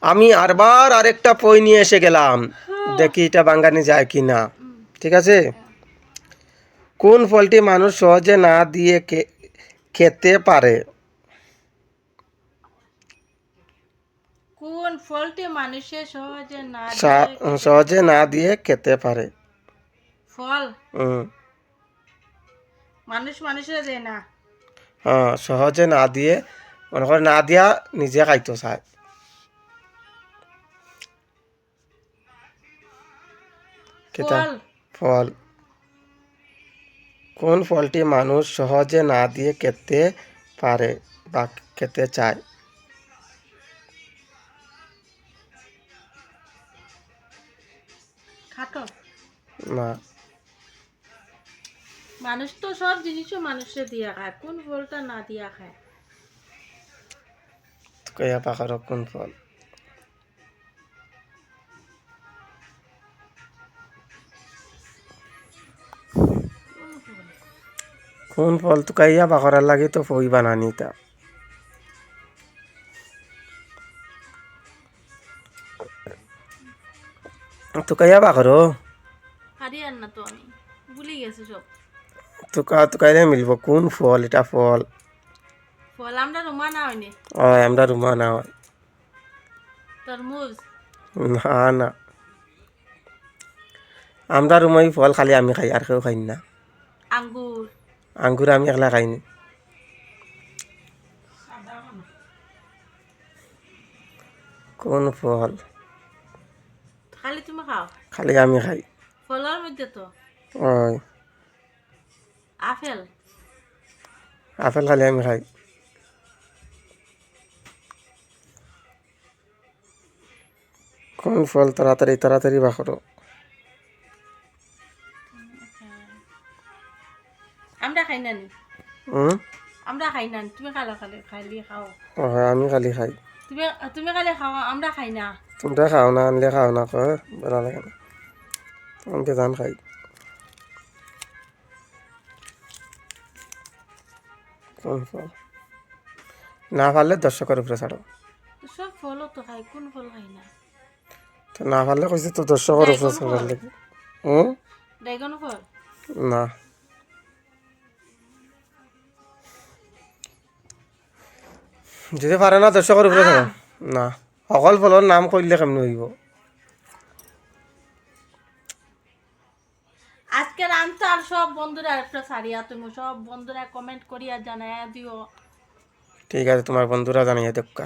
আমি আরেকটা পই নিয়ে এসে গেলাম, দেখি এটা বাঙ্গানি যায় কি না। ঠিক আছে। কোন ফলটি মানুষ সহজে না দিয়ে খেতে পারে? কোন ফলটি মানুষের সহজে না দিয়ে সহজে না দিয়ে খেতে পারে? ফল হুম। মানুষের দেয় না। হ্যাঁ, সহজে না দিয়ে, মনে করে না দিয়া নিজে খাইতো চায়। কেতা? ফল ফল। কোন ফলটি মানুষ সহজে না দিয়ে খেতে পারে বা খেতে চায়? কাঁঠাল। না। মানুষ তো সব জিনিসও মানুষে দিয়া খায়, কোন ফলটা না দিয়া খায়? কয়া পাখার কোন ফল? কোন ফল তো কাইয়া পাখরার লাগে তো ফই বানানি তা। তো কাইয়া পাখরো হারিয়ার না তো আমি ভুলে গেছি সব। তো কাইলে মিলবো কোন ফল? এটা ফল। ফল আমরা রুমা না হয়নি। আমরা রুমা না হয়। তরমুজ। না না, আমরা রুমাই ফল খালি আমি খাই, আর কেউ খাই না। আঙ্গুর। আঙ্গুর আমি একলা খাইনি। কোন ফল খালি তুমি খাও? খালি আমি খাই? ফলের মধ্যে তো ওই আপেল। আপেল খালি আমি খাই। কোন ফল তাড়াতাড়ি তাড়াতাড়ি বাখরো? আমরা খাই না নি। হুম। আমরা খাই না নি, তুমি খালা খালি খাইলি খাও। আমি খালি খাই। তুমি তুমি খালি খাও, আমরা খাই না। তোমরা খাও না, আনলে খাও না, কয় ভালো লাগে না। আমি বেজান খাই। কোন ফল? না পারলে দর্শকের উপরে ছাড়ো। সব ফলও তো খাই, কোন ফল খাই না? তো না পারলে কইছি তো দর্শকের উপরে ড্রাগন ছাড়ার ফল। লাগে। হুম। ড্রাগন ফল। না। যদি পারে না দর্শকের উপরে ছাড়ো। আম। না, সকল ফলের নাম কইলে কেমনি হইব? আজকের আনসার সব বন্ধুরা একটা সারিয়া, তুমি সব বন্ধুরা কমেন্ট করিয়া জানাইয়া দিও। ঠিক আছে, তোমার বন্ধুরা জানিয়ে দেখা।